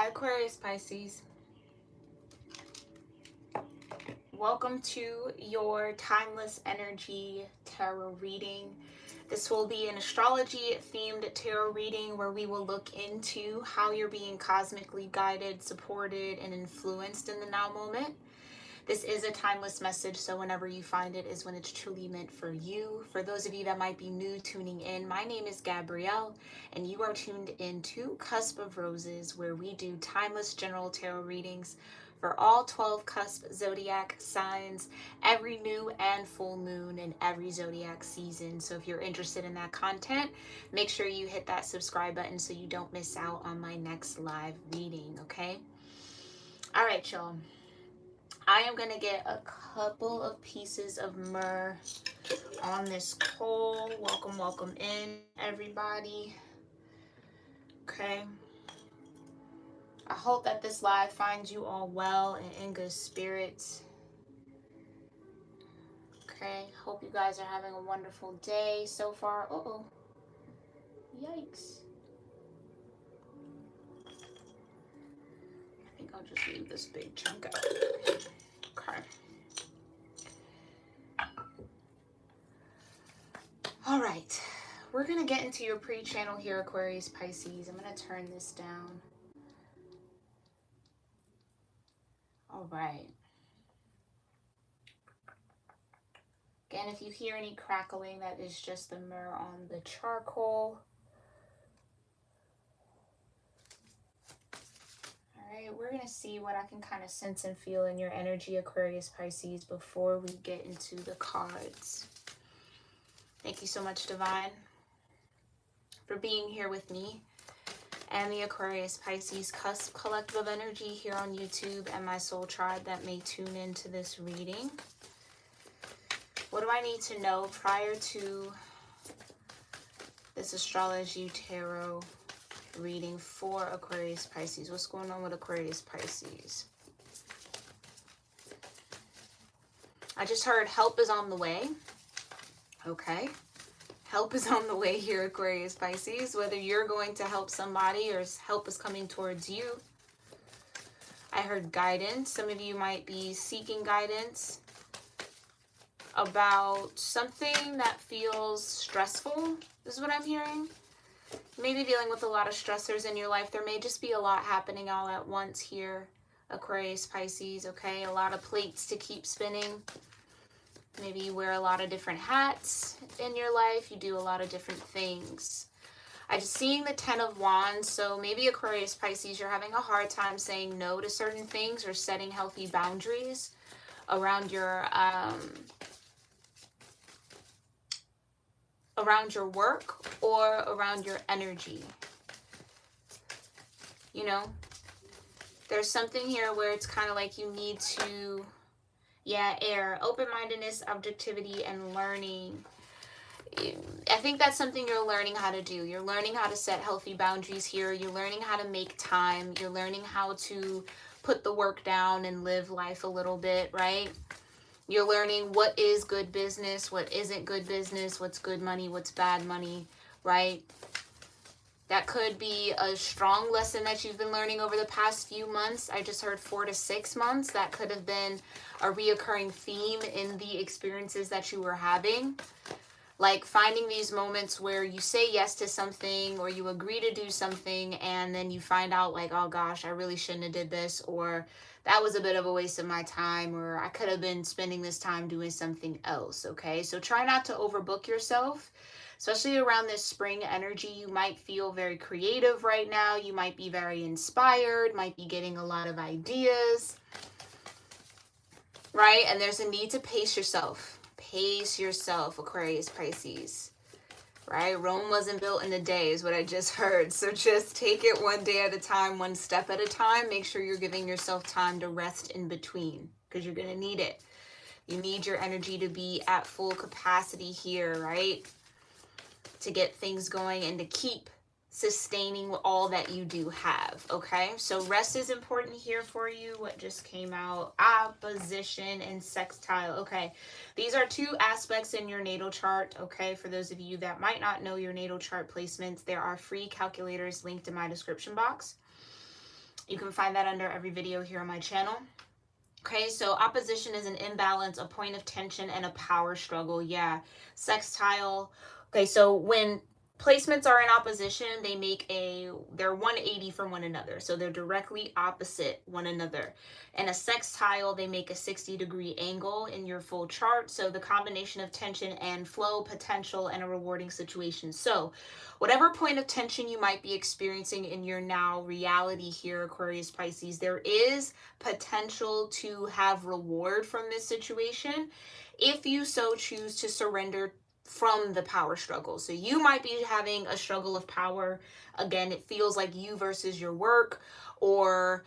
Hi Aquarius-Pisces. Welcome to your Timeless Energy Tarot reading. This will be an astrology themed tarot reading where we will look into how you're being cosmically guided, supported, and influenced in the now moment. This is a timeless message, so whenever you find it is when it's truly meant for you. For those of you that might be new tuning in, my name is Gabrielle, and you are tuned into Cusp of Roses, where we do timeless general tarot readings for all 12 cusp zodiac signs, every new and full moon in every zodiac season. So if you're interested in that content, make sure you hit that subscribe button so you don't miss out on my next live reading, okay? All right, y'all. I am going to get a couple of pieces of myrrh on this coal. Welcome, welcome in, everybody. Okay. I hope that this live finds you all well and in good spirits. Okay. Hope you guys are having a wonderful day so far. Uh-oh. Yikes. I think I'll just leave this big chunk out. Okay. All right, we're going to get into your pre-channel here, Aquarius Pisces. I'm going to turn this down. All right. Again, if you hear any crackling, that is just the myrrh on the charcoal. All right, we're going to see what I can kind of sense and feel in your energy, Aquarius Pisces, before we get into the cards. Thank you so much, Divine, for being here with me and the Aquarius Pisces Cusp Collective of Energy here on YouTube and my soul tribe that may tune into this reading. What do I need to know prior to this astrology tarot reading for Aquarius Pisces? What's going on with Aquarius Pisces? I just heard help is on the way. Okay. Help is on the way here, Aquarius Pisces. Whether you're going to help somebody or help is coming towards you. I heard guidance. Some of you might be seeking guidance about something that feels stressful. This is what I'm hearing. Maybe dealing with a lot of stressors in your life. There may just be a lot happening all at once here, Aquarius Pisces, okay? A lot of plates to keep spinning. Maybe you wear a lot of different hats in your life. You do a lot of different things. I'm just seeing the 10 of Wands. So maybe Aquarius Pisces, you're having a hard time saying no to certain things or setting healthy boundaries around your work or around your energy. You know, there's something here where it's kind of like you need to, air, open-mindedness, objectivity, and learning. I think that's something you're learning how to do. You're learning how to set healthy boundaries here. You're learning how to make time. You're learning how to put the work down and live life a little bit, right? You're learning what is good business, what isn't good business, what's good money, what's bad money, right? That could be a strong lesson that you've been learning over the past few months. I just heard 4 to 6 months. That could have been a reoccurring theme in the experiences that you were having. Like finding these moments where you say yes to something or you agree to do something and then you find out like, oh gosh, I really shouldn't have did this, or that was a bit of a waste of my time, or I could have been spending this time doing something else, okay? So try not to overbook yourself, especially around this spring energy. You might feel very creative right now. You might be very inspired, might be getting a lot of ideas, right? And there's a need to pace yourself. Pace yourself, Aquarius Pisces, right? Rome wasn't built in a day is what I just heard. So just take it one day at a time, one step at a time. Make sure you're giving yourself time to rest in between because you're going to need it. You need your energy to be at full capacity here, right? To get things going and to keep sustaining all that you do have, okay? So rest is important here for you. What just came out? Opposition and sextile. Okay, these are two aspects in your natal chart, okay? For those of you that might not know your natal chart placements, there are free calculators linked in my description box. You can find that under every video here on my channel. Okay, so opposition is an imbalance, a point of tension, and a power struggle. Yeah, sextile. Okay, so when placements are in opposition, they're 180 from one another. So they're directly opposite one another. And a sextile, they make a 60-degree angle in your full chart. So the combination of tension and flow, potential, and a rewarding situation. So whatever point of tension you might be experiencing in your now reality here, Aquarius Pisces, there is potential to have reward from this situation if you so choose to surrender from the power struggle. So you might be having a struggle of power. Again, it feels like you versus your work, or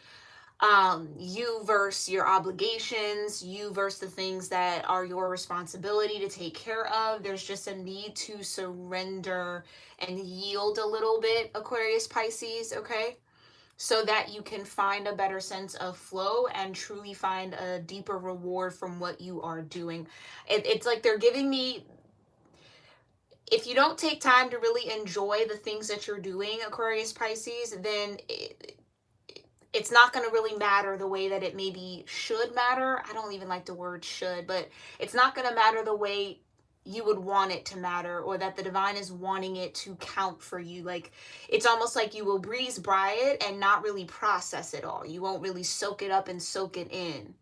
you versus your obligations, you versus the things that are your responsibility to take care of. There's just a need to surrender and yield a little bit, Aquarius Pisces, okay? So that you can find a better sense of flow and truly find a deeper reward from what you are doing. It's like they're giving me, if you don't take time to really enjoy the things that you're doing, Aquarius Pisces, then it's not going to really matter the way that it maybe should matter. I don't even like the word should, but it's not going to matter the way you would want it to matter, or that the divine is wanting it to count for you. Like, it's almost like you will breeze by it and not really process it all. You won't really soak it up and soak it in.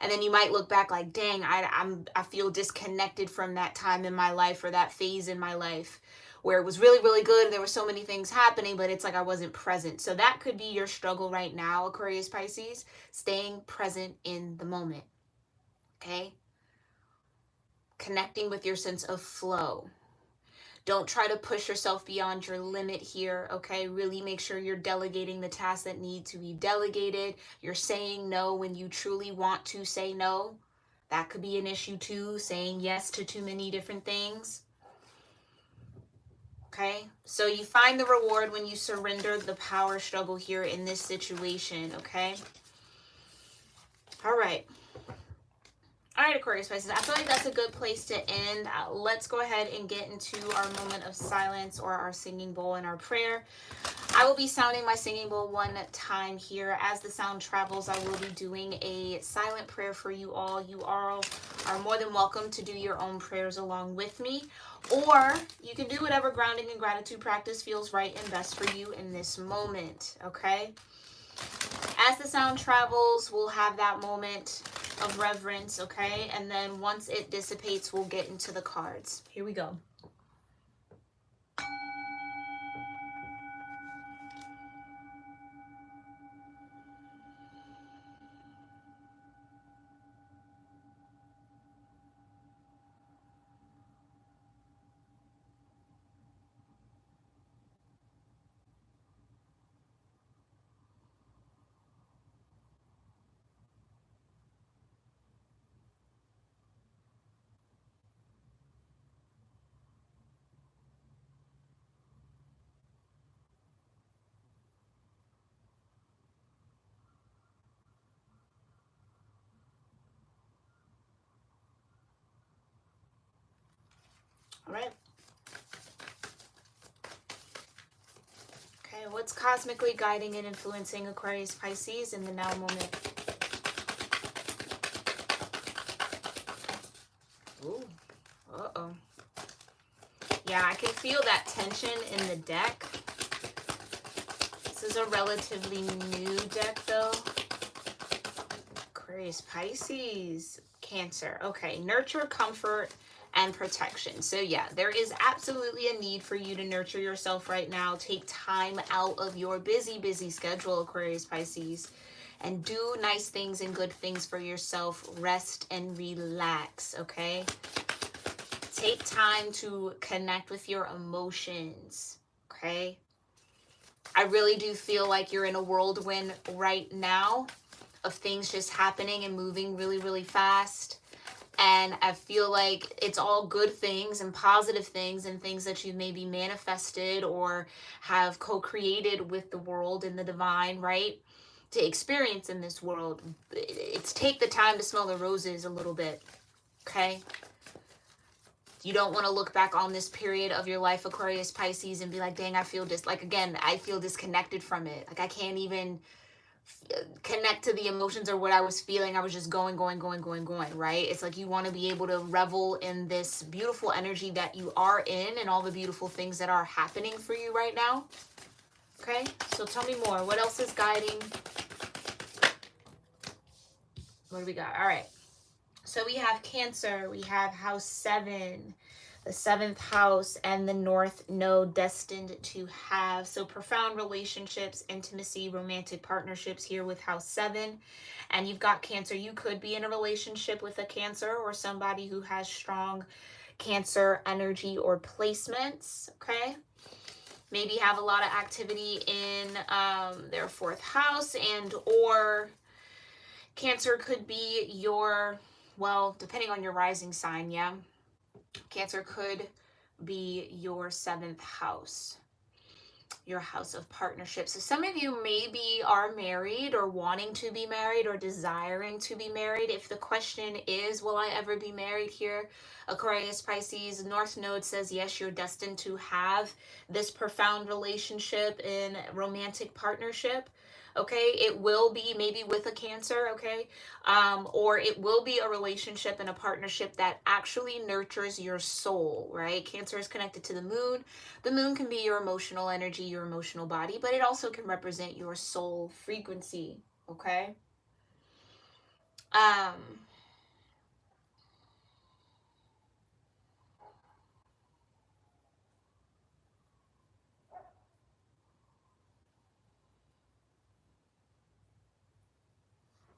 And then you might look back like, dang, I feel disconnected from that time in my life, or that phase in my life where it was really, really good. There were so many things happening, but it's like I wasn't present. So that could be your struggle right now, Aquarius Pisces, staying present in the moment. Okay? Connecting with your sense of flow. Don't try to push yourself beyond your limit here, okay? Really make sure you're delegating the tasks that need to be delegated. You're saying no when you truly want to say no. That could be an issue too, saying yes to too many different things. Okay? So you find the reward when you surrender the power struggle here in this situation, okay? All right. All right, Aquarius Pisces, I feel like that's a good place to end. Let's go ahead and get into our moment of silence, or our singing bowl and our prayer. I will be sounding my singing bowl one time here. As the sound travels, I will be doing a silent prayer for you all. You all are more than welcome to do your own prayers along with me, or you can do whatever grounding and gratitude practice feels right and best for you in this moment, okay? As the sound travels, we'll have that moment of reverence, okay? And then once it dissipates, we'll get into the cards. Here we go. All right. Okay, what's cosmically guiding and influencing Aquarius Pisces in the now moment? Ooh, uh-oh. Yeah, I can feel that tension in the deck. This is a relatively new deck, though. Aquarius Pisces, Cancer. Okay, nurture, comfort, and protection. So yeah, there is absolutely a need for you to nurture yourself right now. Take time out of your busy, busy schedule, Aquarius Pisces, and do nice things and good things for yourself. Rest and relax, okay? Take time to connect with your emotions, okay? I really do feel like you're in a whirlwind right now of things just happening and moving really, really fast. And I feel like it's all good things and positive things and things that you've maybe manifested or have co-created with the world and the divine, right? To experience in this world. It's take the time to smell the roses a little bit, okay? You don't want to look back on this period of your life, Aquarius Pisces, and be like, dang, I feel I feel disconnected from it. Like I can't even connect to the emotions or what I was feeling. I was just going, right? It's like you want to be able to revel in this beautiful energy that you are in and all the beautiful things that are happening for you right now. Okay, so tell me more. What else is guiding? What do we got? All right. So we have Cancer. We have house 7, the 7th house, and the North Node destined to have. So profound relationships, intimacy, romantic partnerships here with house 7. And you've got Cancer. You could be in a relationship with a Cancer or somebody who has strong Cancer energy or placements. Okay. Maybe have a lot of activity in their 4th house, and or Cancer could be your, well, depending on your rising sign, yeah. Cancer could be your 7th house, your house of partnerships. So some of you maybe are married or wanting to be married or desiring to be married. If the question is, will I ever be married here? Aquarius, Pisces, North Node says yes, you're destined to have this profound relationship in romantic partnership. Okay, it will be maybe with a Cancer, okay, or it will be a relationship and a partnership that actually nurtures your soul, right? Cancer is connected to the moon. The moon can be your emotional energy, your emotional body, but it also can represent your soul frequency, okay? Um,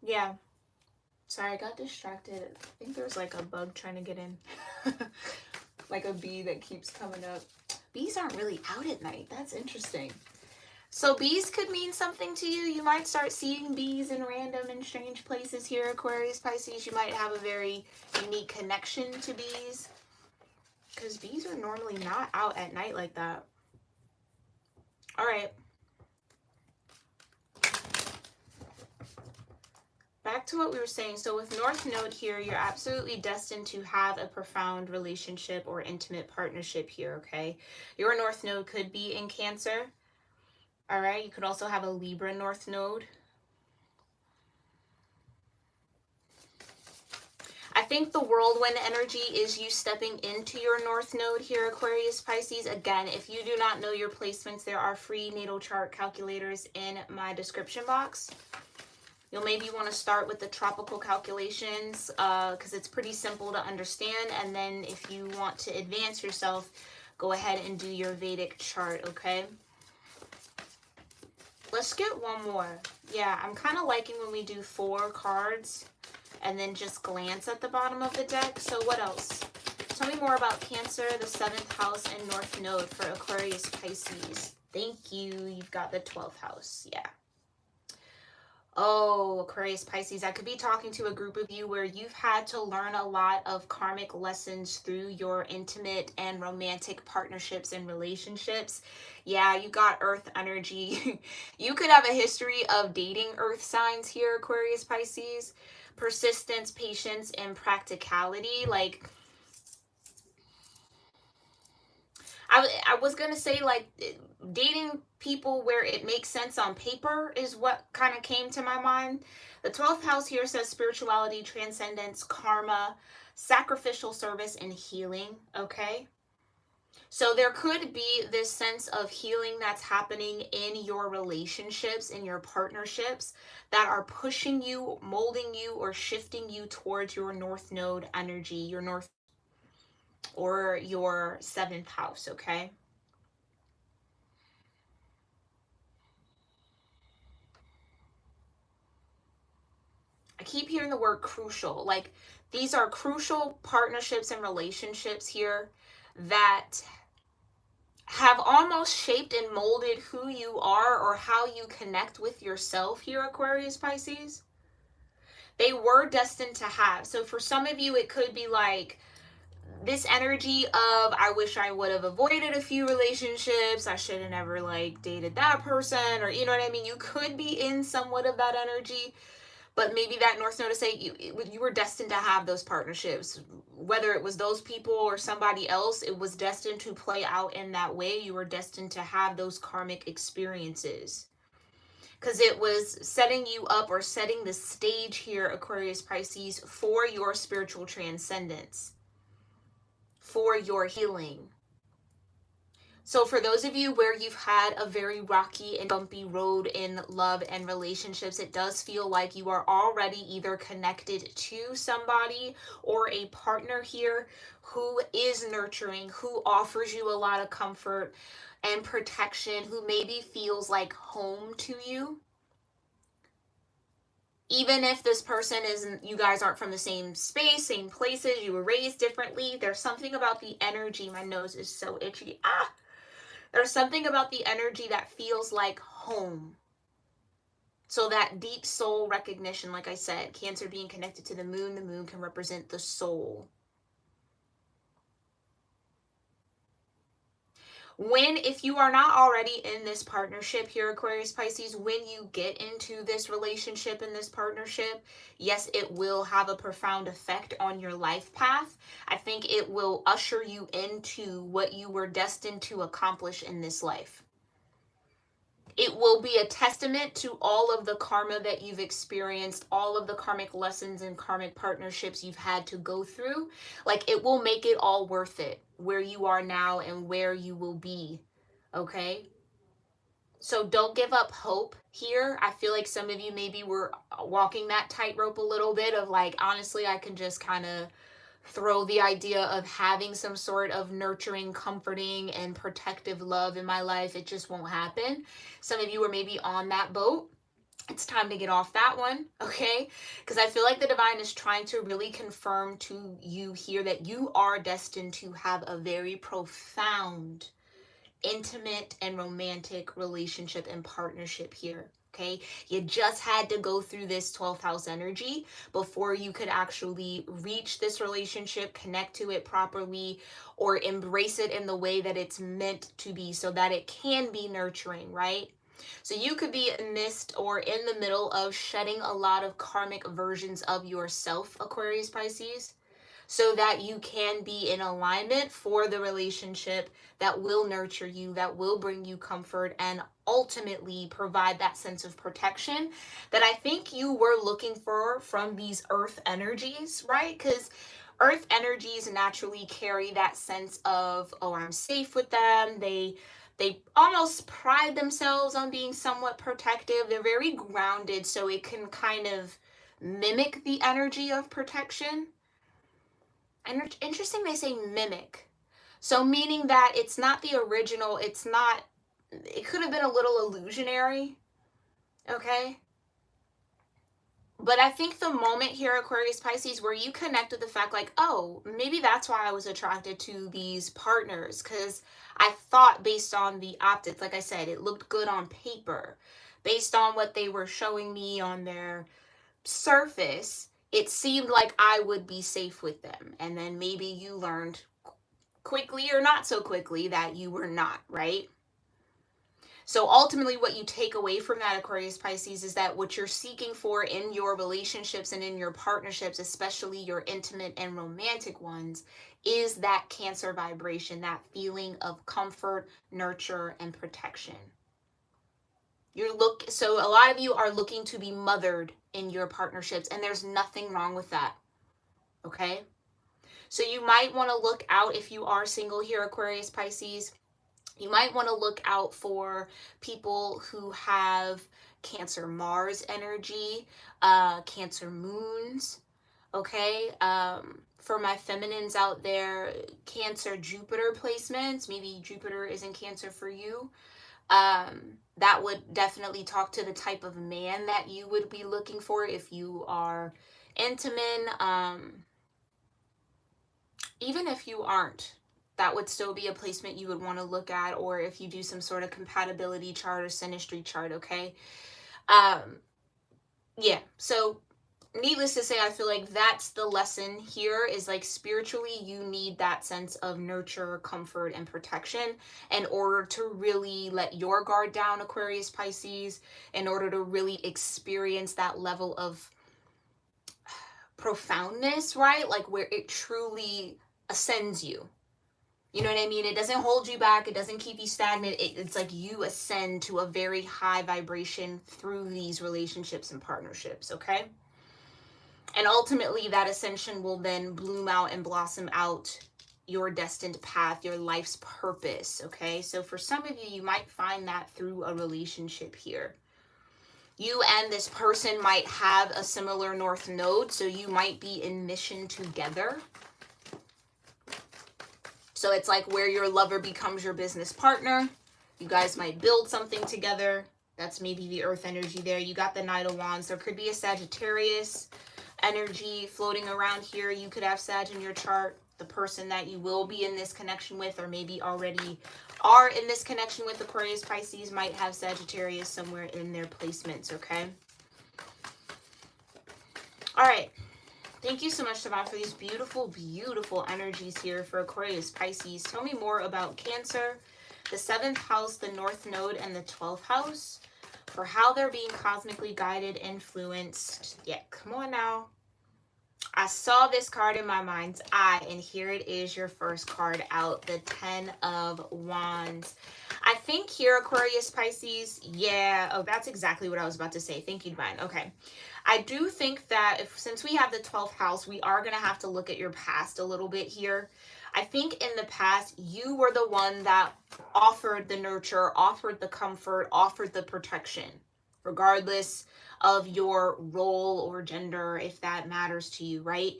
yeah. Sorry, I got distracted. I think there's like a bug trying to get in. Like a bee that keeps coming up. Bees aren't really out at night. That's interesting. So bees could mean something to you. You might start seeing bees in random and strange places here, Aquarius, Pisces. You might have a very unique connection to bees, because bees are normally not out at night like that. All right. Back to what we were saying. So with North Node here, you're absolutely destined to have a profound relationship or intimate partnership here, okay? Your North Node could be in Cancer. All right. You could also have a Libra North Node. I think the whirlwind energy is you stepping into your North Node here, Aquarius, Pisces. Again, if you do not know your placements, there are free natal chart calculators in my description box. You'll maybe want to start with the tropical calculations because it's pretty simple to understand. And then if you want to advance yourself, go ahead and do your Vedic chart, okay? Let's get one more. Yeah, I'm kind of liking when we do 4 cards and then just glance at the bottom of the deck. So what else? Tell me more about Cancer, the 7th house, and North Node for Aquarius, Pisces. Thank you. You've got the 12th house. Yeah. Oh, Aquarius, Pisces, I could be talking to a group of you where you've had to learn a lot of karmic lessons through your intimate and romantic partnerships and relationships. Yeah, you got Earth energy. You could have a history of dating Earth signs here, Aquarius, Pisces. Persistence, patience, and practicality. Like, I was going to say, like, dating people where it makes sense on paper is what kind of came to my mind. The 12th house here says spirituality, transcendence, karma, sacrificial service, and healing, okay? So there could be this sense of healing that's happening in your relationships, in your partnerships, that are pushing you, molding you, or shifting you towards your North Node energy, your North or your 7th house, okay? I keep hearing the word crucial. Like, these are crucial partnerships and relationships here that have almost shaped and molded who you are or how you connect with yourself here, Aquarius, Pisces. They were destined to have. So for some of you, it could be like this energy of, I wish I would have avoided a few relationships. I should have never like dated that person, or you know what I mean? You could be in somewhat of that energy. But maybe that North Node to say you were destined to have those partnerships. Whether it was those people or somebody else, it was destined to play out in that way. You were destined to have those karmic experiences. because it was setting you up or setting the stage here, Aquarius Pisces, for your spiritual transcendence, for your healing. So for those of you where you've had a very rocky and bumpy road in love and relationships, it does feel like you are already either connected to somebody or a partner here who is nurturing, who offers you a lot of comfort and protection, who maybe feels like home to you. Even if this person isn't, you guys aren't from the same space, same places, you were raised differently, there's something about the energy. My nose is so itchy. There's something about the energy that feels like home. So that deep soul recognition, like I said, Cancer being connected to the moon can represent the soul. If you are not already in this partnership here, Aquarius Pisces, when you get into this relationship and this partnership, yes, it will have a profound effect on your life path. I think it will usher you into what you were destined to accomplish in this life. It will be a testament to all of the karma that you've experienced, all of the karmic lessons and karmic partnerships you've had to go through. Like, it will make it all worth it, where you are now and where you will be, okay? So don't give up hope here. I feel like some of you maybe were walking that tightrope a little bit of like, honestly, I can just kind of throw the idea of having some sort of nurturing, comforting, and protective love in my life. It just won't happen. Some of you are maybe on that boat. It's time to get off that one, okay? Because I feel like the divine is trying to really confirm to you here that you are destined to have a very profound, intimate, and romantic relationship and partnership here. Okay, you just had to go through this 12th house energy before you could actually reach this relationship, connect to it properly, or embrace it in the way that it's meant to be so that it can be nurturing, right? So you could be amidst or in the middle of shedding a lot of karmic versions of yourself, Aquarius Pisces, so that you can be in alignment for the relationship that will nurture you, that will bring you comfort, and ultimately provide that sense of protection that I think you were looking for from these earth energies, right? Because earth energies naturally carry that sense of, oh, I'm safe with them. They almost pride themselves on being somewhat protective. They're very grounded, so it can kind of mimic the energy of protection. And interesting, they say mimic. So meaning that it's not the original, it could have been a little illusionary, okay? But I think the moment here, Aquarius Pisces, where you connect with the fact like, oh, maybe that's why I was attracted to these partners, because I thought based on the optics, like I said, it looked good on paper. Based on what they were showing me on their surface, it seemed like I would be safe with them. And then maybe you learned quickly or not so quickly that you were not, right? So ultimately what you take away from that, Aquarius Pisces, is that what you're seeking for in your relationships and in your partnerships, especially your intimate and romantic ones, is that Cancer vibration, that feeling of comfort, nurture, and protection. So a lot of you are looking to be mothered in your partnerships, and there's nothing wrong with that, okay? So you might want to look out, if you are single here, Aquarius Pisces, you might want to look out for people who have Cancer Mars energy, Cancer moons, okay? For my feminines out there, Cancer Jupiter placements, maybe Jupiter is in Cancer for you. That would definitely talk to the type of man that you would be looking for if you are intimate. Even if you aren't, that would still be a placement you would want to look at, or if you do some sort of compatibility chart or synastry chart, okay? Yeah, so needless to say, I feel like that's the lesson here, is like spiritually you need that sense of nurture, comfort, and protection in order to really let your guard down, Aquarius Pisces, in order to really experience that level of profoundness, right? Like where it truly ascends you. You know what I mean? It doesn't hold you back. It doesn't keep you stagnant. It's like you ascend to a very high vibration through these relationships and partnerships, okay? And ultimately, that ascension will then bloom out and blossom out your destined path, your life's purpose, okay? So for some of you, you might find that through a relationship here. You and this person might have a similar north node, so you might be in mission together. So it's like where your lover becomes your business partner. You guys might build something together. That's maybe the earth energy there. You got the Knight of Wands. There could be a Sagittarius energy floating around here. You could have Sag in your chart. The person that you will be in this connection with, or maybe already are in this connection with Aquarius Pisces, might have Sagittarius somewhere in their placements, okay? All right. Thank you so much, Savannah, for these beautiful, beautiful energies here for Aquarius Pisces. Tell me more about Cancer, the 7th house, the North Node, and the 12th house, for how they're being cosmically guided, influenced. Yeah, come on now. I saw this card in my mind's eye, and here it is, your first card out, the 10 of Wands. I think here, Aquarius Pisces, yeah, oh, that's exactly what I was about to say. Thank you, Divine. Okay. I do think that since we have the 12th house, we are going to have to look at your past a little bit here. I think in the past, you were the one that offered the nurture, offered the comfort, offered the protection, regardless of your role or gender, if that matters to you, right?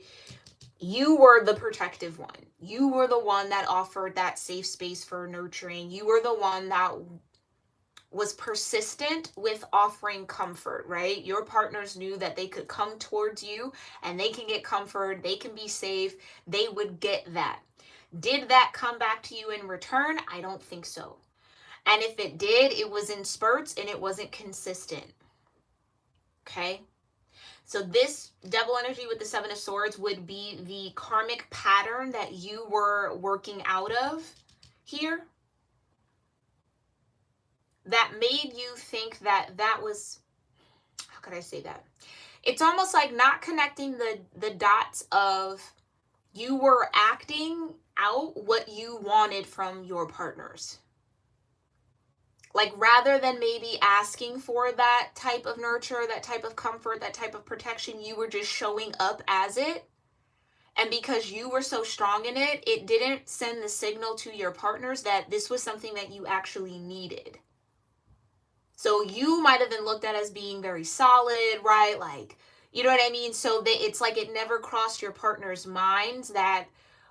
You were the protective one. You were the one that offered that safe space for nurturing. You were the one that was persistent with offering comfort, right? Your partners knew that they could come towards you and they can get comfort, they can be safe, they would get that. Did that come back to you in return? I don't think so. And if it did, it was in spurts and it wasn't consistent. Okay? So this devil energy with the 7 of Swords would be the karmic pattern that you were working out of here, that made you think that that was, how could I say that? It's almost like not connecting the dots of you were acting out what you wanted from your partners. Like rather than maybe asking for that type of nurture, that type of comfort, that type of protection, you were just showing up as it. And because you were so strong in it, it didn't send the signal to your partners that this was something that you actually needed. So you might have been looked at as being very solid, right? Like, you know what I mean? So it's like it never crossed your partner's minds that,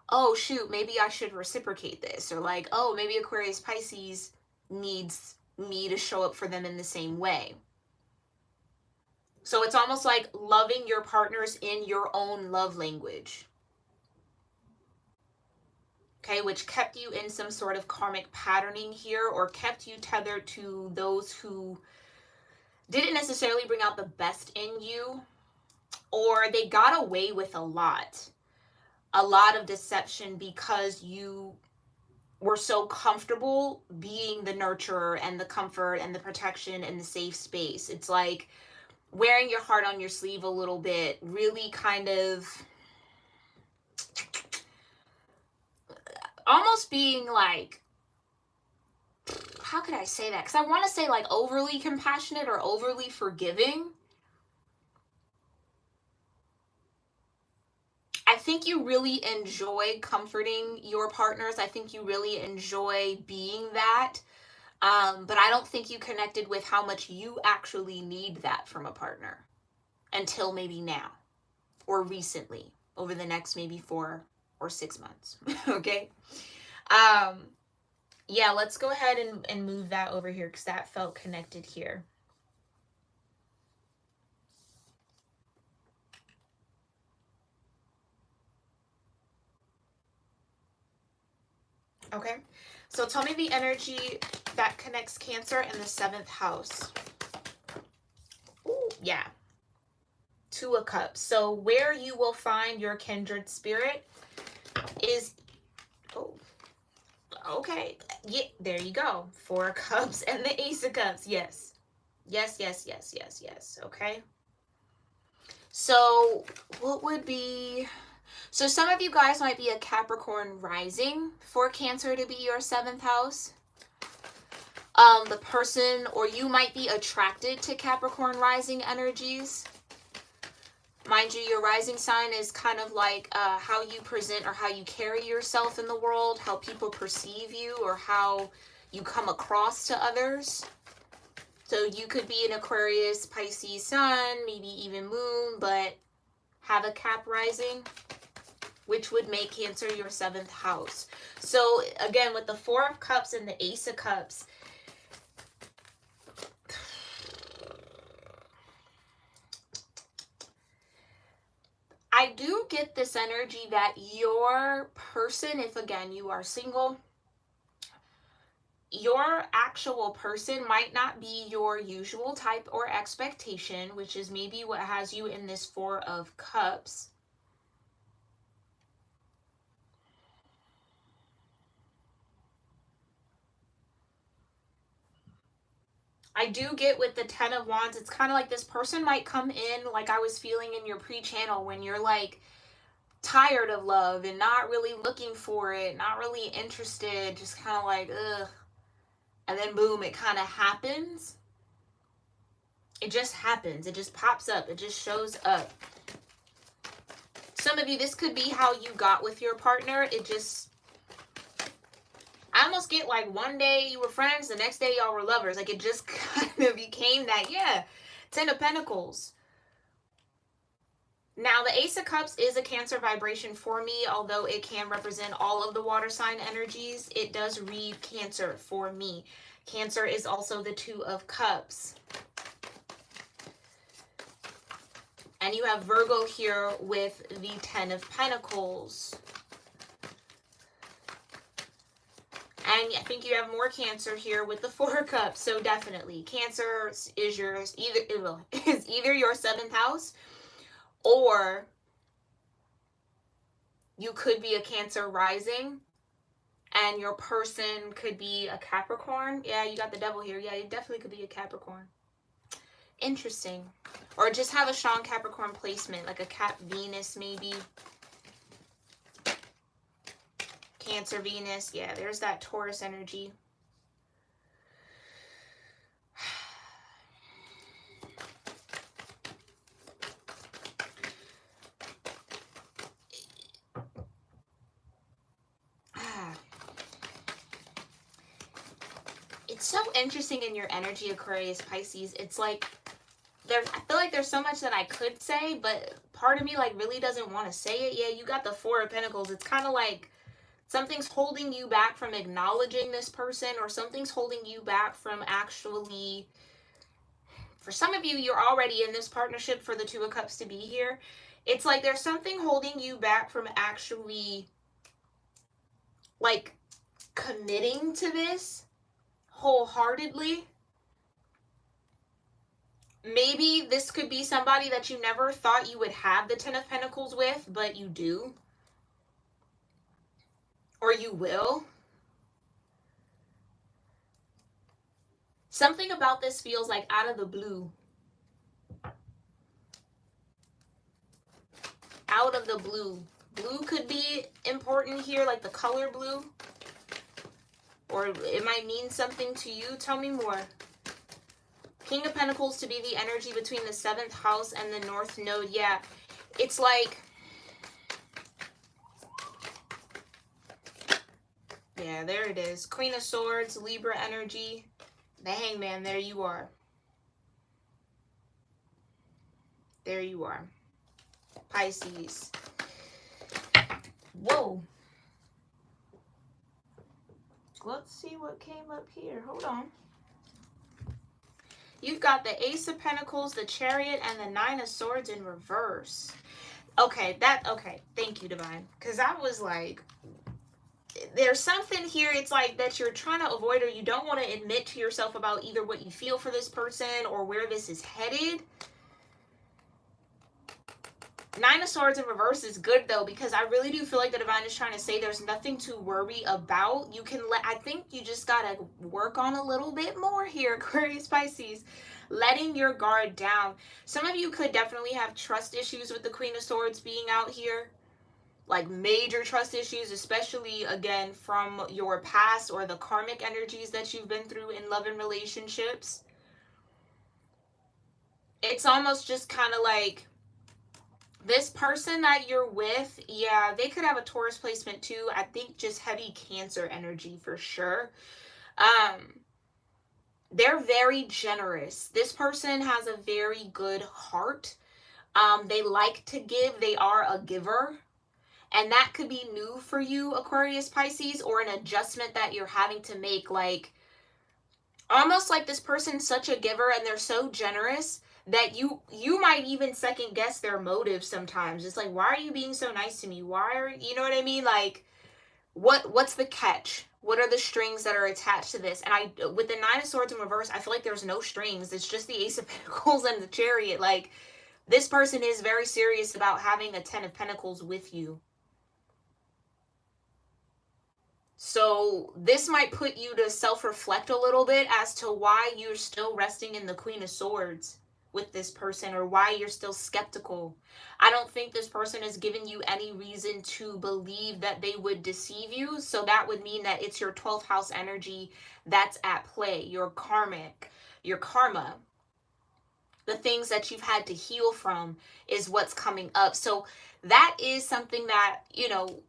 oh, shoot, maybe I should reciprocate this. Or like, oh, maybe Aquarius Pisces needs me to show up for them in the same way. So it's almost like loving your partners in your own love language. Okay, which kept you in some sort of karmic patterning here, or kept you tethered to those who didn't necessarily bring out the best in you, or they got away with a lot of deception because you were so comfortable being the nurturer and the comfort and the protection and the safe space. It's like wearing your heart on your sleeve a little bit, really kind of almost being like, how could I say that? Because I want to say like overly compassionate or overly forgiving. I think you really enjoy comforting your partners. I think you really enjoy being that. But I don't think you connected with how much you actually need that from a partner until maybe now or recently, over the next maybe 4 or 6 months. Okay. Yeah, let's go ahead and move that over here because that felt connected here. Okay, so tell me the energy that connects Cancer in the 7th house. Ooh, yeah. 2 of Cups. So where you will find your kindred spirit is, oh, okay. Yeah, there you go. 4 of Cups and the Ace of Cups. Yes. Yes, yes, yes, yes, yes. Okay. So what would be So some of you guys might be a Capricorn rising for Cancer to be your 7th house. The person, or you might be attracted to Capricorn rising energies. Mind you, your rising sign is kind of like how you present or how you carry yourself in the world, how people perceive you, or how you come across to others. So you could be an Aquarius, Pisces sun, maybe even moon, but have a Cap rising, which would make Cancer your 7th house. So again, with the 4 of Cups and the Ace of Cups, I do get this energy that your person, if again you are single, your actual person might not be your usual type or expectation, which is maybe what has you in this 4 of Cups. I do get with the 10 of Wands, it's kind of like this person might come in like I was feeling in your pre-channel when you're like tired of love and not really looking for it, not really interested, just kind of like, ugh. And then boom, it kind of happens. It just happens. It just pops up. It just shows up. Some of you, this could be how you got with your partner. It just, I almost get like one day you were friends, the next day y'all were lovers. Like it just kind of became that, yeah. 10 of Pentacles. Now, the Ace of Cups is a Cancer vibration for me, although it can represent all of the water sign energies. It does read Cancer for me. Cancer is also the 2 of Cups. And you have Virgo here with the 10 of Pentacles. And I think you have more Cancer here with the 4 of Cups. So definitely, Cancer is yours. Either your 7th house, or you could be a Cancer rising and your person could be a Capricorn. Yeah, you got the Devil here. Yeah, you definitely could be a Capricorn. Interesting. Or just have a strong Capricorn placement, like a Cap Venus maybe. Cancer Venus. Yeah, there's that Taurus energy. It's so interesting in your energy, Aquarius, Pisces. It's like, I feel like there's so much that I could say, but part of me like really doesn't want to say it. Yeah, you got the 4 of Pentacles. It's kind of like something's holding you back from acknowledging this person, or something's holding you back from actually, for some of you, you're already in this partnership for the 2 of Cups to be here. It's like there's something holding you back from actually like committing to this wholeheartedly. Maybe this could be somebody that you never thought you would have the 10 of Pentacles with, but you do. Or you will. Something about this feels like out of the blue. Out of the blue. Blue could be important here, like the color blue. Or it might mean something to you. Tell me more. King of Pentacles to be the energy between the 7th house and the North Node. Yeah, it's like, yeah, there it is. Queen of Swords, Libra energy. The Hangman, there you are. There you are. Pisces. Whoa. Let's see what came up here. Hold on. You've got the Ace of Pentacles, the Chariot, and the 9 of Swords in reverse. Okay, thank you, Divine. Because I was like, there's something here, it's like that you're trying to avoid, or you don't want to admit to yourself about either what you feel for this person or where this is headed. 9 of Swords in reverse is good though, because I really do feel like the Divine is trying to say there's nothing to worry about. You can I think you just gotta work on a little bit more here, Aquarius, Pisces. Letting your guard down. Some of you could definitely have trust issues with the Queen of Swords being out here. like major trust issues, especially again from your past or the karmic energies that you've been through in love and relationships. It's almost just kind of like this person that you're with, yeah, they could have a Taurus placement too. I think just heavy Cancer energy for sure. They're very generous. This person has a very good heart. They like to give. They are a giver. And that could be new for you, Aquarius Pisces, or an adjustment that you're having to make. Like, almost like this person's such a giver and they're so generous that you might even second guess their motives sometimes. It's like, why are you being so nice to me? Why are you know what I mean? Like, what's the catch? What are the strings that are attached to this? And I, with the Nine of Swords in reverse, I feel like there's no strings. It's just the Ace of Pentacles and the Chariot. Like, this person is very serious about having a Ten of Pentacles with you. So this might put you to self-reflect a little bit as to why you're still resting in the Queen of Swords with this person, or why you're still skeptical. I don't think this person has given you any reason to believe that they would deceive you. So that would mean that it's your 12th house energy that's at play, your karmic, your karma. The things that you've had to heal from is what's coming up. So that is something that, you know,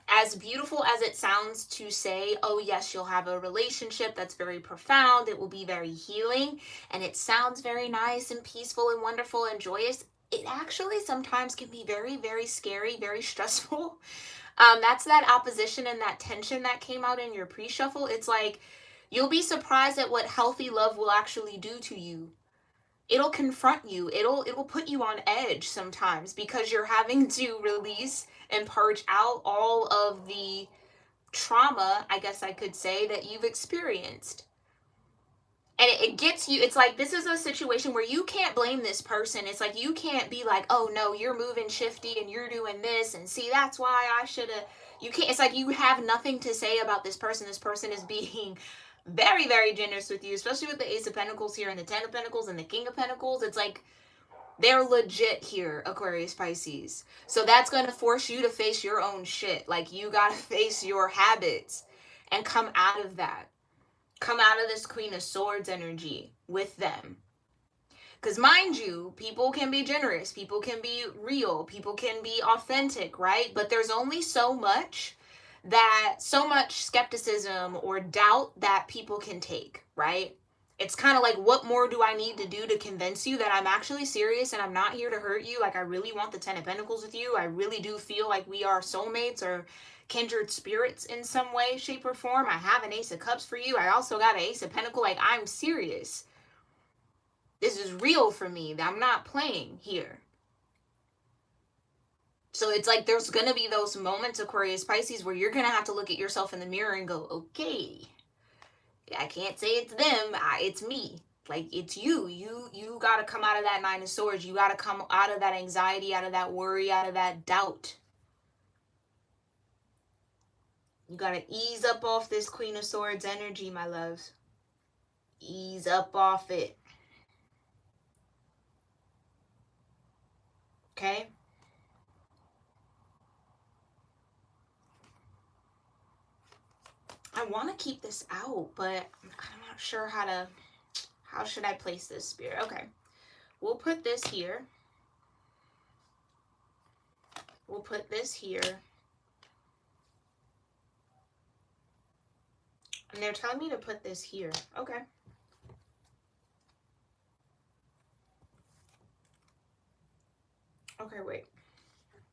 as beautiful as it sounds to say, oh yes, you'll have a relationship that's very profound, it will be very healing, and it sounds very nice and peaceful and wonderful and joyous, it actually sometimes can be very, very scary, very stressful. That's that opposition and that tension that came out in your pre-shuffle. It's like, you'll be surprised at what healthy love will actually do to you. It'll confront you. It'll put you on edge sometimes because you're having to release and purge out all of the trauma, I guess I could say, that you've experienced. And it gets you, it's like, this is a situation where you can't blame this person. It's like, you can't be like, oh no, you're moving shifty and you're doing this, and see, that's why I should have, you can't, it's like you have nothing to say about this person. This person is being very, very generous with you, especially with the Ace of Pentacles here and the Ten of Pentacles and the King of Pentacles. It's like, they're legit here, Aquarius Pisces. So that's going to force you to face your own shit. Like, you got to face your habits and come out of that. Come out of this Queen of Swords energy with them. Because mind you, people can be generous. People can be real. People can be authentic, right? But there's only so much skepticism or doubt that people can take, right? It's kind of like, what more do I need to do to convince you that I'm actually serious and I'm not here to hurt you? Like, I really want the Ten of Pentacles with you. I really do feel like we are soulmates or kindred spirits in some way, shape, or form. I have an Ace of Cups for you. I also got an Ace of Pentacles. Like, I'm serious. This is real for me. I'm not playing here. So it's like, there's going to be those moments, Aquarius Pisces, where you're going to have to look at yourself in the mirror and go, okay, I can't say it's them, it's me. Like, it's you. You got to come out of that Nine of Swords. You got to come out of that anxiety, out of that worry, out of that doubt. You got to ease up off this Queen of Swords energy, my loves. Ease up off it. Okay? I want to keep this out, but I'm not sure how should I place this, Spirit? Okay. We'll put this here. We'll put this here. And they're telling me to put this here. Okay. Okay, wait.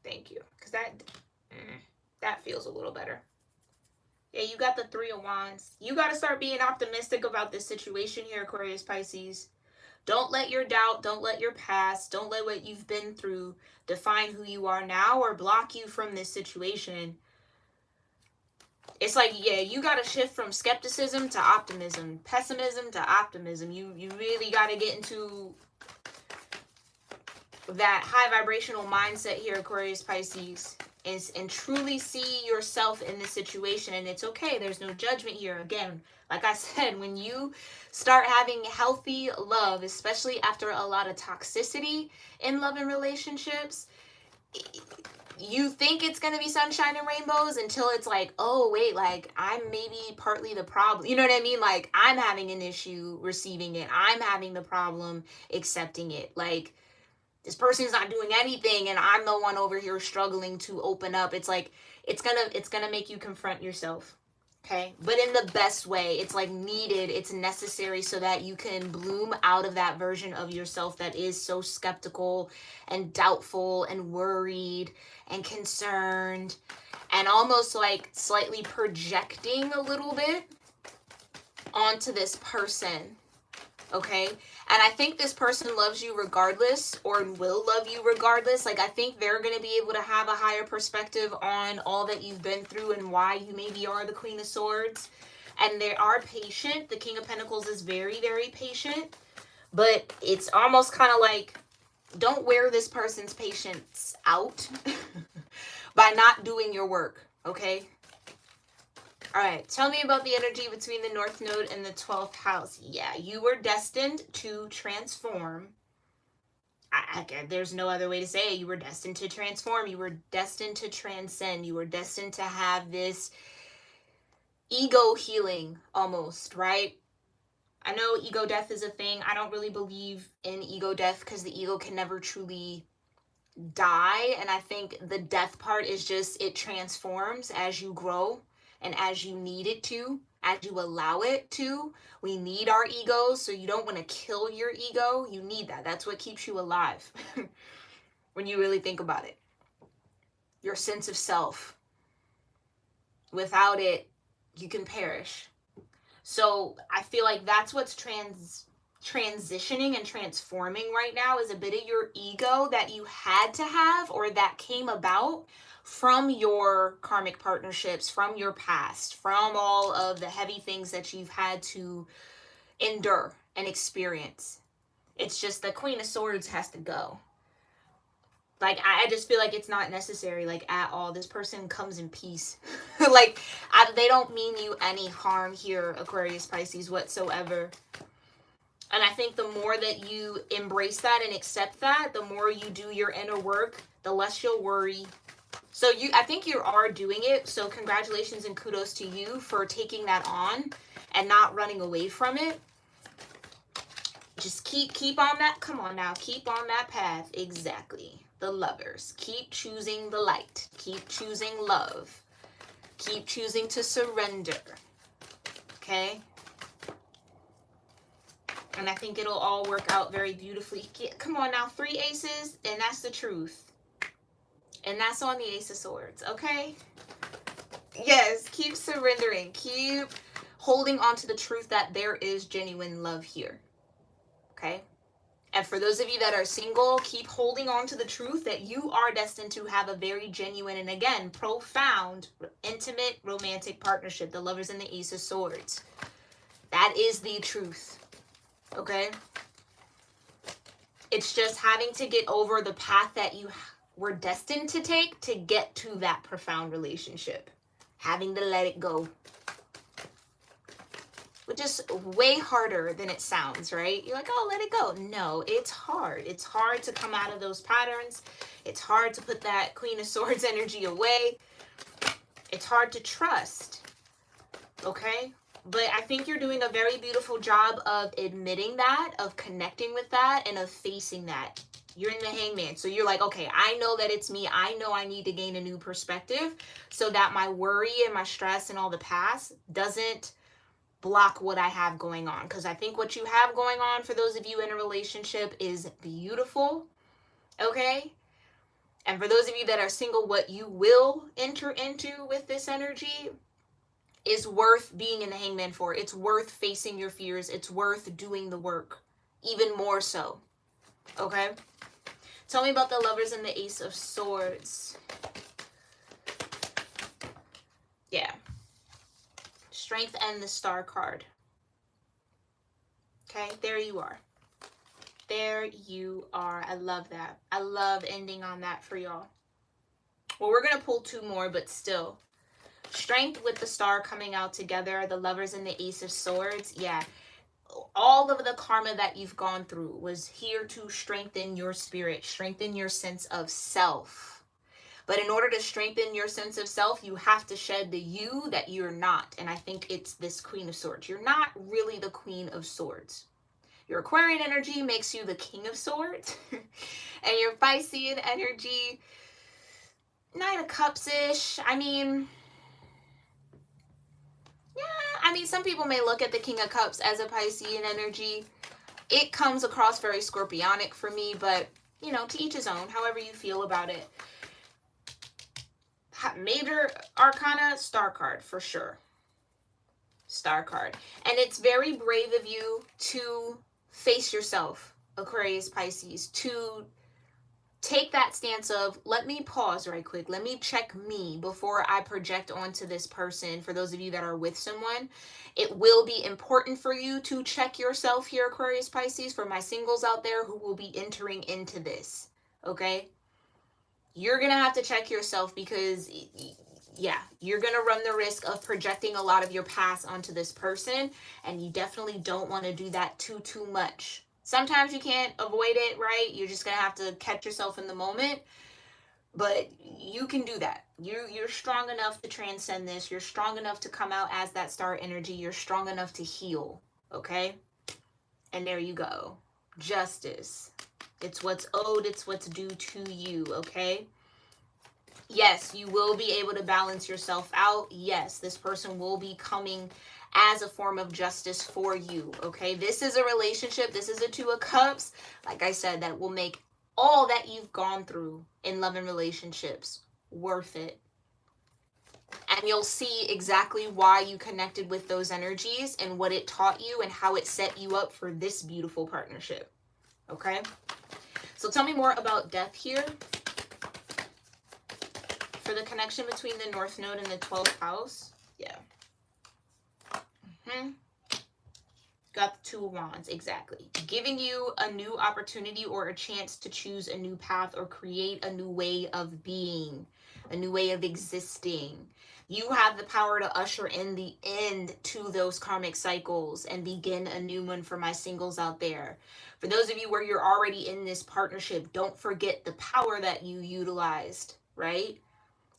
Thank you. Because that feels a little better. Yeah, you got the Three of Wands. You got to start being optimistic about this situation here, Aquarius Pisces. Don't let your doubt, don't let your past, don't let what you've been through define who you are now or block you from this situation. It's like, yeah, you got to shift from skepticism to optimism, pessimism to optimism. You really got to get into that high vibrational mindset here, Aquarius Pisces. And truly see yourself in this situation. And it's okay. There's no judgment here. Again, like I said, when you start having healthy love, especially after a lot of toxicity in love and relationships, you think it's going to be sunshine and rainbows until it's like, oh, wait, like I'm maybe partly the problem. You know what I mean? Like I'm having an issue receiving it. I'm having the problem accepting it. Like this person's not doing anything and I'm the one over here struggling to open up. It's like, it's going to make you confront yourself. Okay, but in the best way. It's like needed, it's necessary so that you can bloom out of that version of yourself that is so skeptical and doubtful and worried and concerned and almost like slightly projecting a little bit onto this person. Okay, and I think this person loves you regardless, or will love you regardless. Like I think they're going to be able to have a higher perspective on all that you've been through and why you maybe are the Queen of Swords. And they are patient. The King of Pentacles is very, very patient. But it's almost kind of like, don't wear this person's patience out by not doing your work, okay? All right, tell me about the energy between the North Node and the 12th house. Yeah, you were destined to transform. There's no other way to say it. You were destined to transform. You were destined to transcend. You were destined to have this ego healing almost, right? I know ego death is a thing. I don't really believe in ego death because the ego can never truly die. And I think the death part is just, it transforms as you grow. And as you need it to, as you allow it to. We need our egos, so you don't want to kill your ego. You need that. That's what keeps you alive when you really think about it. Your sense of self. Without it, you can perish. So I feel like that's what's transitioning and transforming right now, is a bit of your ego that you had to have or that came about from your karmic partnerships, from your past, from all of the heavy things that you've had to endure and experience. It's just the Queen of Swords has to go. Like, I just feel like it's not necessary, like, at all. This person comes in peace. Like, they don't mean you any harm here, Aquarius, Pisces, whatsoever. And I think the more that you embrace that and accept that, the more you do your inner work, the less you'll worry. So I think you are doing it. So congratulations and kudos to you for taking that on and not running away from it. Just keep on that. Come on now. Keep on that path. Exactly. The Lovers. Keep choosing the light. Keep choosing love. Keep choosing to surrender. Okay? And I think it'll all work out very beautifully. Come on now. 3 aces. And that's the truth. And that's on the Ace of Swords, okay? Yes, keep surrendering. Keep holding on to the truth that there is genuine love here, okay? And for those of you that are single, keep holding on to the truth that you are destined to have a very genuine and, again, profound, intimate, romantic partnership. The Lovers and the Ace of Swords. That is the truth, okay? It's just having to get over the path that you were destined to take to get to that profound relationship. Having to let it go. Which is way harder than it sounds, right? You're like, oh, let it go. No, it's hard. It's hard to come out of those patterns. It's hard to put that Queen of Swords energy away. It's hard to trust. Okay? But I think you're doing a very beautiful job of admitting that, of connecting with that, and of facing that. You're in the Hangman. So you're like, okay, I know that it's me. I know I need to gain a new perspective so that my worry and my stress and all the past doesn't block what I have going on. Because I think what you have going on, for those of you in a relationship, is beautiful. Okay? And for those of you that are single, what you will enter into with this energy is worth being in the Hangman for. It's worth facing your fears. It's worth doing the work. Even more so. Okay? Tell me about the Lovers and the Ace of Swords. Yeah. Strength and the Star card. Okay, there you are. There you are. I love that. I love ending on that for y'all. Well, we're going to pull 2 more, but still. Strength with the Star coming out together. The Lovers and the Ace of Swords. Yeah. All of the karma that you've gone through was here to strengthen your spirit, strengthen your sense of self. But in order to strengthen your sense of self, you have to shed the you that you're not. And I think it's this Queen of Swords. You're not really the Queen of Swords. Your Aquarian energy makes you the King of Swords. And your Piscean energy, Knight of Cups-ish. I mean, some people may look at the King of Cups as a Piscean energy. It comes across very scorpionic for me, but, to each his own, however you feel about it. Major Arcana, Star card, for sure. Star card. And it's very brave of you to face yourself, Aquarius, Pisces, to take that stance of, let me pause right quick. Let me check me before I project onto this person. For those of you that are with someone, it will be important for you to check yourself here, Aquarius, Pisces, for my singles out there who will be entering into this, okay? You're going to have to check yourself because, you're going to run the risk of projecting a lot of your past onto this person, and you definitely don't want to do that too much. Sometimes you can't avoid it, right? You're just going to have to catch yourself in the moment, but you can do that. You're strong enough to transcend this. You're strong enough to come out as that star energy. You're strong enough to heal, okay? And there you go. Justice. It's what's owed. It's what's due to you, okay? Yes, you will be able to balance yourself out. Yes, this person will be coming as a form of justice for you, okay? This is a relationship. This is a Two of Cups, like I said, that will make all that you've gone through in love and relationships worth it. And you'll see exactly why you connected with those energies and what it taught you and how it set you up for this beautiful partnership, okay? So tell me more about death here. For the connection between the North Node and the 12th house. Yeah. Got the Two of Wands, exactly. Giving you a new opportunity or a chance to choose a new path or create a new way of being, a new way of existing. You have the power to usher in the end to those karmic cycles and begin a new one for my singles out there. For those of you where you're already in this partnership, don't forget the power that you utilized, right?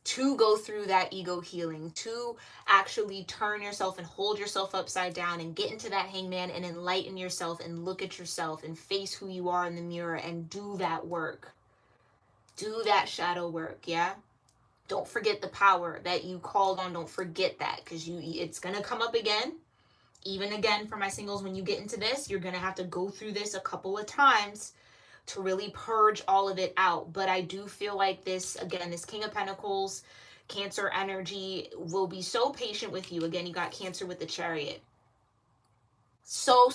To go through that ego healing, to actually turn yourself and hold yourself upside down and get into that hangman and enlighten yourself and look at yourself and face who you are in the mirror and do that work. Do that shadow work, yeah? Don't forget the power that you called on. Don't forget that, because it's going to come up again. Even again, for my singles, when you get into this, you're going to have to go through this a couple of times to really purge all of it out. But I do feel like this, again, this King of Pentacles, Cancer energy will be so patient with you. Again, you got Cancer with the Chariot. So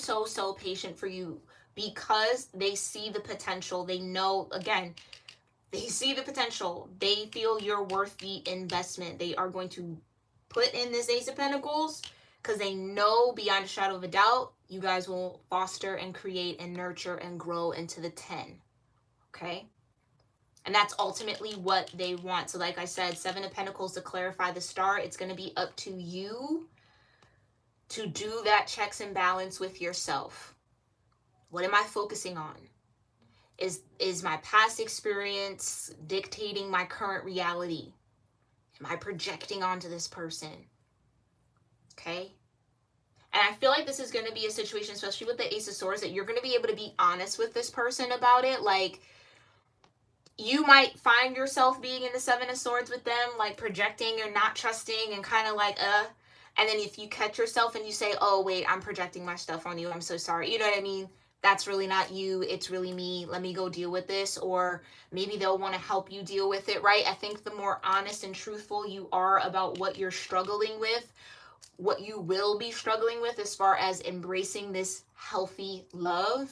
patient for you because they see the potential. They know, again, they see the potential. They feel you're worth the investment. They are going to put in this Ace of Pentacles because they know beyond a shadow of a doubt you guys will foster and create and nurture and grow into the 10. Okay? And that's ultimately what they want. So like I said, 7 of Pentacles to clarify the star. It's going to be up to you to do that checks and balance with yourself. What am I focusing on? Is my past experience dictating my current reality? Am I projecting onto this person? Okay? And I feel like this is going to be a situation, especially with the Ace of Swords, that you're going to be able to be honest with this person about it. Like, you might find yourself being in the 7 of Swords with them, like projecting or not trusting and kind of like, and then if you catch yourself and you say, oh, wait, I'm projecting my stuff on you, I'm so sorry. You know what I mean? That's really not you. It's really me. Let me go deal with this. Or maybe they'll want to help you deal with it, right? I think the more honest and truthful you are about what you're struggling with, what you will be struggling with as far as embracing this healthy love,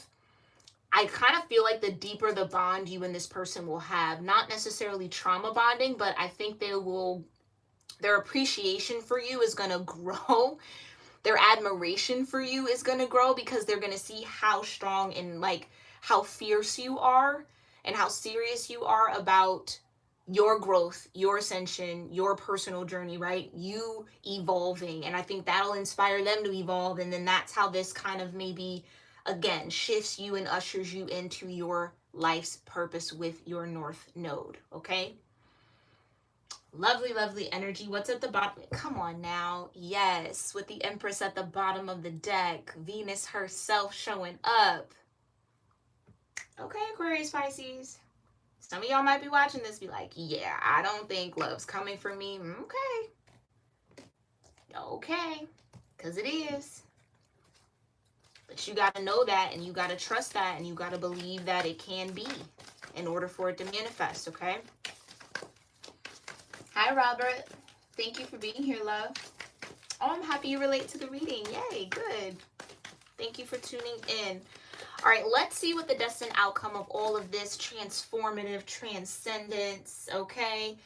I kind of feel like the deeper the bond you and this person will have, not necessarily trauma bonding, but I think their appreciation for you is going to grow. Their admiration for you is going to grow because they're going to see how strong and like how fierce you are and how serious you are about your growth, your ascension, your personal journey, right? You evolving. And I think that'll inspire them to evolve. And then that's how this kind of maybe, again, shifts you and ushers you into your life's purpose with your North Node, okay? Lovely, lovely energy. What's at the bottom? Come on now. Yes, with the Empress at the bottom of the deck. Venus herself showing up. Okay, Aquarius, Pisces. Some of y'all might be watching this, be like, yeah, I don't think love's coming for me. Okay. Okay. Because it is. But you got to know that, and you got to trust that, and you got to believe that it can be in order for it to manifest, okay? Hi, Robert. Thank you for being here, love. Oh, I'm happy you relate to the reading. Yay, good. Thank you for tuning in. All right, let's see what the destined outcome of all of this transformative transcendence, okay?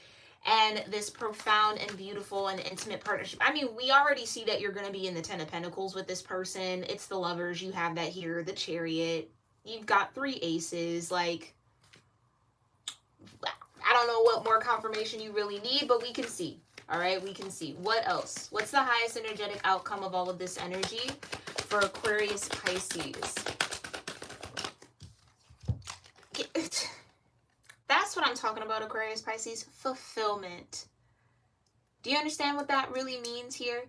And this profound and beautiful and intimate partnership. I mean, we already see that you're going to be in the Ten of Pentacles with this person. It's the Lovers. You have that here, the Chariot. You've got 3 aces. Like, I don't know what more confirmation you really need, but we can see. All right, we can see. What else? What's the highest energetic outcome of all of this energy for Aquarius Pisces? That's what I'm talking about, Aquarius Pisces. Fulfillment. Do you understand what that really means here?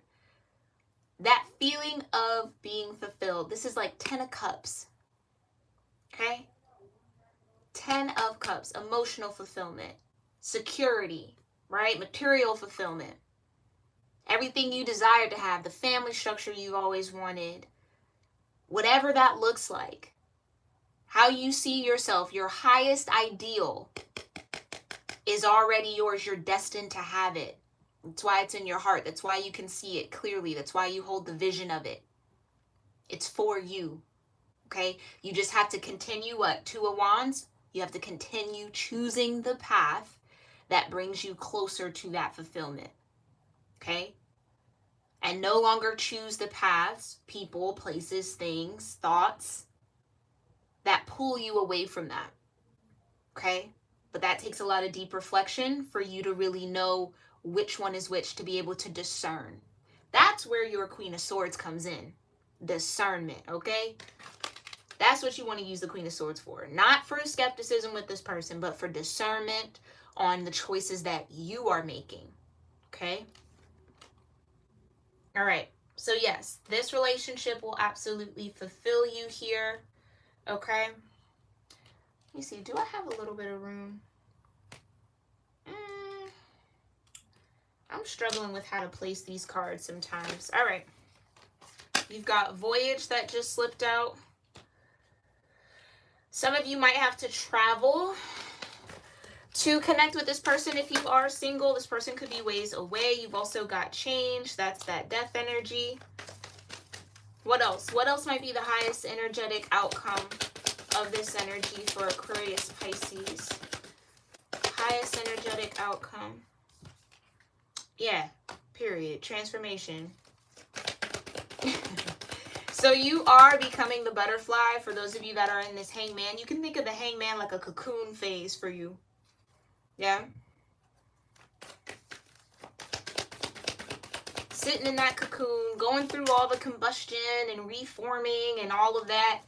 That feeling of being fulfilled. This is like 10 of Cups. Okay? 10 of Cups. Emotional fulfillment. Security. Right? Material fulfillment. Everything you desire to have. The family structure you've always wanted. Whatever that looks like. How you see yourself. Your highest ideal is already yours. You're destined to have it. That's why it's in your heart. That's why you can see it clearly. That's why you hold the vision of it. It's for you. Okay? You just have to continue what? 2 of Wands. You have to continue choosing the path that brings you closer to that fulfillment. Okay? And no longer choose the paths, people, places, things, thoughts that pull you away from that. Okay? But that takes a lot of deep reflection for you to really know which one is which, to be able to discern. That's where your Queen of Swords comes in. Discernment, okay? That's what you want to use the Queen of Swords for. Not for skepticism with this person, but for discernment on the choices that you are making, okay? All right. So yes, this relationship will absolutely fulfill you here, okay? Let me see. Do I have a little bit of room? I'm struggling with how to place these cards sometimes. All right. You've got Voyage that just slipped out. Some of you might have to travel to connect with this person if you are single. This person could be ways away. You've also got Change. That's that death energy. What else? What else might be the highest energetic outcome of this energy for Aquarius Pisces? Highest energetic outcome. Yeah, period. Transformation. So you are becoming the butterfly. For those of you that are in this Hangman, you can think of the Hangman like a cocoon phase for you. Yeah. Sitting in that cocoon, going through all the combustion and reforming and all of that.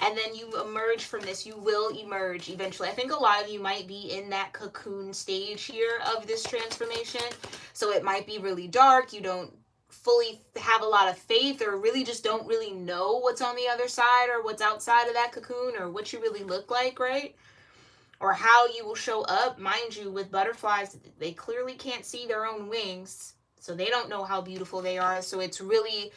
And then you emerge from this. You will emerge eventually. I think a lot of you might be in that cocoon stage here of this transformation. So it might be really dark. You don't fully have a lot of faith, or really just don't really know what's on the other side or what's outside of that cocoon, or what you really look like, right? Or how you will show up. Mind you, with butterflies, they clearly can't see their own wings. So they don't know how beautiful they are. So it's really...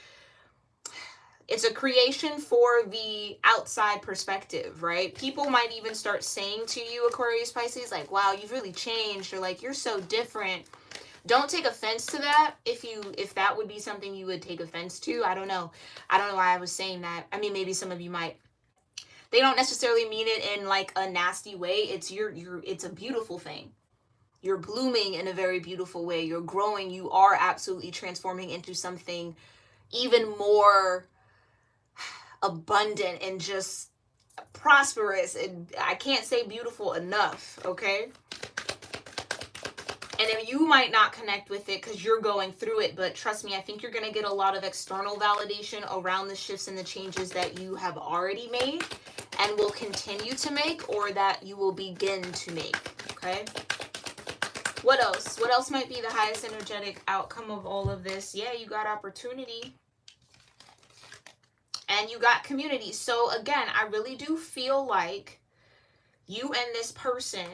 it's a creation for the outside perspective, right? People might even start saying to you, Aquarius Pisces, like, wow, you've really changed, or like, you're so different. Don't take offense to that. If that would be something you would take offense to, I don't know. I don't know why I was saying that. I mean, maybe some of you might. They don't necessarily mean it in like a nasty way. It's it's a beautiful thing. You're blooming in a very beautiful way. You're growing. You are absolutely transforming into something even more abundant and just prosperous. And I can't say beautiful enough, okay? And then you might not connect with it because you're going through it, but trust me, I think you're going to get a lot of external validation around the shifts and the changes that you have already made and will continue to make, or that you will begin to make, okay? What else? What else might be the highest energetic outcome of all of this? Yeah, you got opportunity. And you got community. So again, I really do feel like you and this person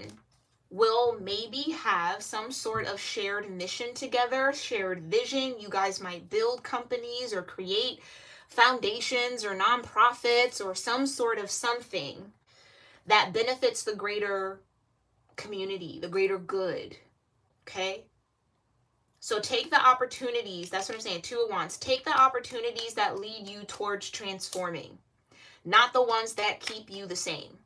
will maybe have some sort of shared mission together, shared vision. You guys might build companies or create foundations or nonprofits or some sort of something that benefits the greater community, the greater good. Okay? So take the opportunities. That's what I'm saying. 2 of Wands. Take the opportunities that lead you towards transforming, not the ones that keep you the same.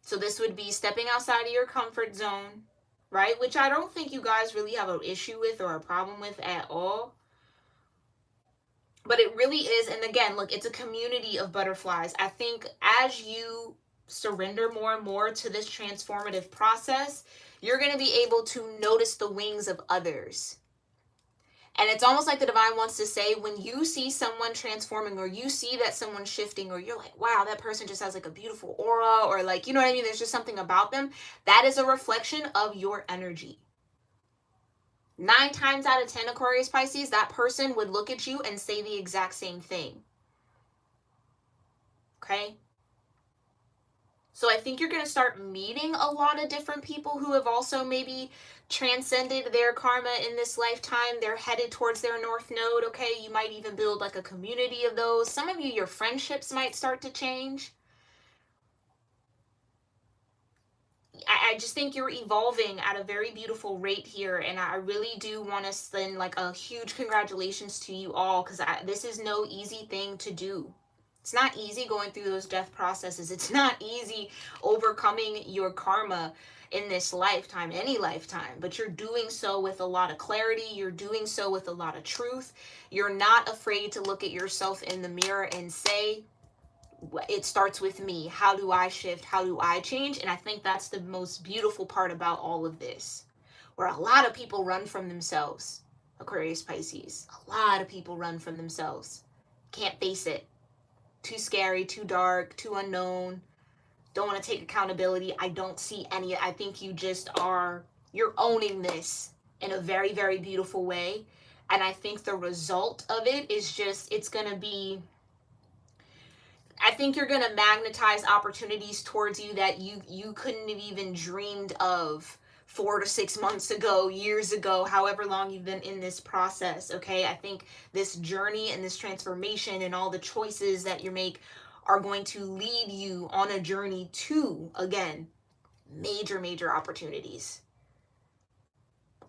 So this would be stepping outside of your comfort zone, right? Which I don't think you guys really have an issue with or a problem with at all. But it really is. And again, look, it's a community of butterflies. I think as you surrender more and more to this transformative process, you're going to be able to notice the wings of others. And it's almost like the divine wants to say, when you see someone transforming, or you see that someone's shifting, or you're like, wow, that person just has like a beautiful aura, or like, you know what I mean? There's just something about them. That is a reflection of your energy. 9 times out of 10, Aquarius Pisces, that person would look at you and say the exact same thing. Okay? So I think you're going to start meeting a lot of different people who have also maybe transcended their karma in this lifetime. They're headed towards their north node, okay? You might even build like a community of those. Some of you, your friendships might start to change. I just think you're evolving at a very beautiful rate here, and I really do want to send like a huge congratulations to you all, because this is no easy thing to do. It's not easy going through those death processes. It's not easy overcoming your karma in this lifetime, any lifetime, but you're doing so with a lot of clarity. You're doing so with a lot of truth. You're not afraid to look at yourself in the mirror and say, it starts with me. How do I shift? How do I change? And I think that's the most beautiful part about all of this, where a lot of people run from themselves. Aquarius Pisces, a lot of people run from themselves. Can't face it. Too scary, too dark, too unknown. Don't want to take accountability. I don't see any. I think you just are, you're owning this in a very, very beautiful way. And I think the result of it is just, it's going to be, I think you're going to magnetize opportunities towards you that you couldn't have even dreamed of 4 to 6 months ago, years ago, however long you've been in this process, okay? I think this journey and this transformation and all the choices that you make are going to lead you on a journey to, again, major, major opportunities.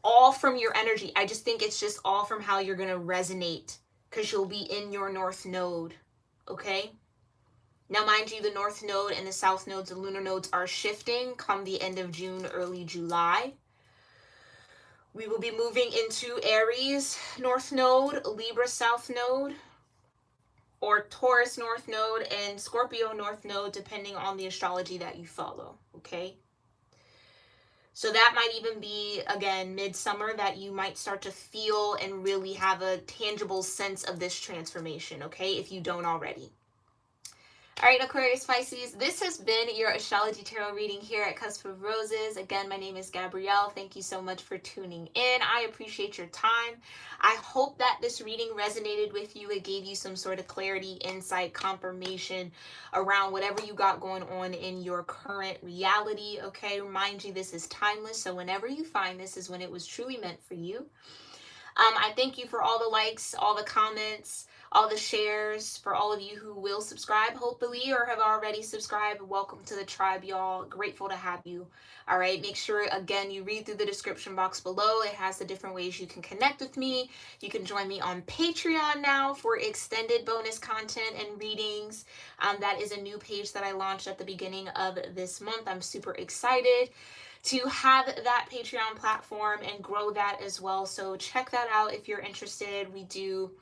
All from your energy. I just think it's just all from how you're going to resonate, because you'll be in your north node, okay? Now, mind you, the north node and the south nodes, the lunar nodes, are shifting come the end of June, early July. We will be moving into Aries north node, Libra south node, or Taurus north node and Scorpio north node, depending on the astrology that you follow, okay? So that might even be, again, midsummer, that you might start to feel and really have a tangible sense of this transformation, okay, if you don't already. All right, Aquarius Pisces, this has been your astrology tarot reading here at Cusp of Roses. Again, my name is Gabrielle. Thank you so much for tuning in. I appreciate your time. I hope that this reading resonated with you. It gave you some sort of clarity, insight, confirmation around whatever you got going on in your current reality, okay? Remind you, this is timeless, so whenever you find this is when it was truly meant for you. I thank you for all the likes, all the comments, all the shares, for all of you who will subscribe, hopefully, or have already subscribed. Welcome to the tribe, y'all. Grateful to have you. All right, make sure, again, you read through the description box below. It has the different ways you can connect with me. You can join me on Patreon now for extended bonus content and readings. That is a new page that I launched at the beginning of this month. I'm super excited to have that Patreon platform and grow that as well. So check that out if you're interested. We do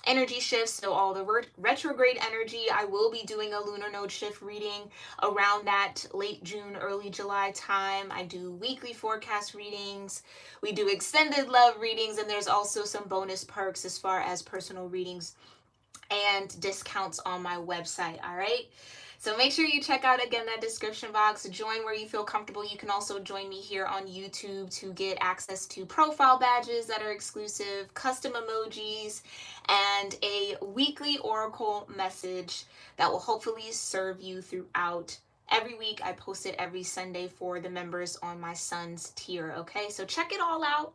energy shifts, so all the retrograde energy. I will be doing a lunar node shift reading around that late June, early July time. I do weekly forecast readings. We do extended love readings, and there's also some bonus perks as far as personal readings and discounts on my website. All right. So make sure you check out again that description box. Join where you feel comfortable. You can also join me here on YouTube to get access to profile badges that are exclusive, custom emojis, and a weekly oracle message that will hopefully serve you throughout every week. I post it every Sunday for the members on my son's tier. Okay, so check it all out.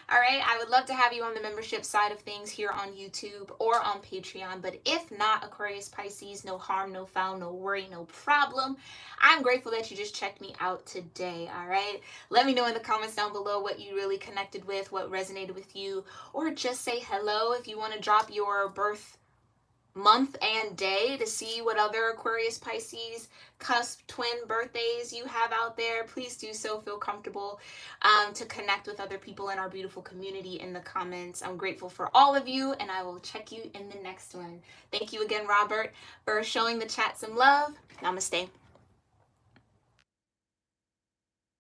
All right, I would love to have you on the membership side of things here on YouTube or on Patreon. But if not, Aquarius Pisces, no harm, no foul, no worry, no problem. I'm grateful that you just checked me out today. All right, let me know in the comments down below what you really connected with, what resonated with you, or just say hello if you want to drop your birth month and day to see what other Aquarius, Pisces, cusp, twin birthdays you have out there. Please do so. Feel comfortable to connect with other people in our beautiful community in the comments. I'm grateful for all of you, and I will check you in the next one. Thank you again, Robert, for showing the chat some love. Namaste.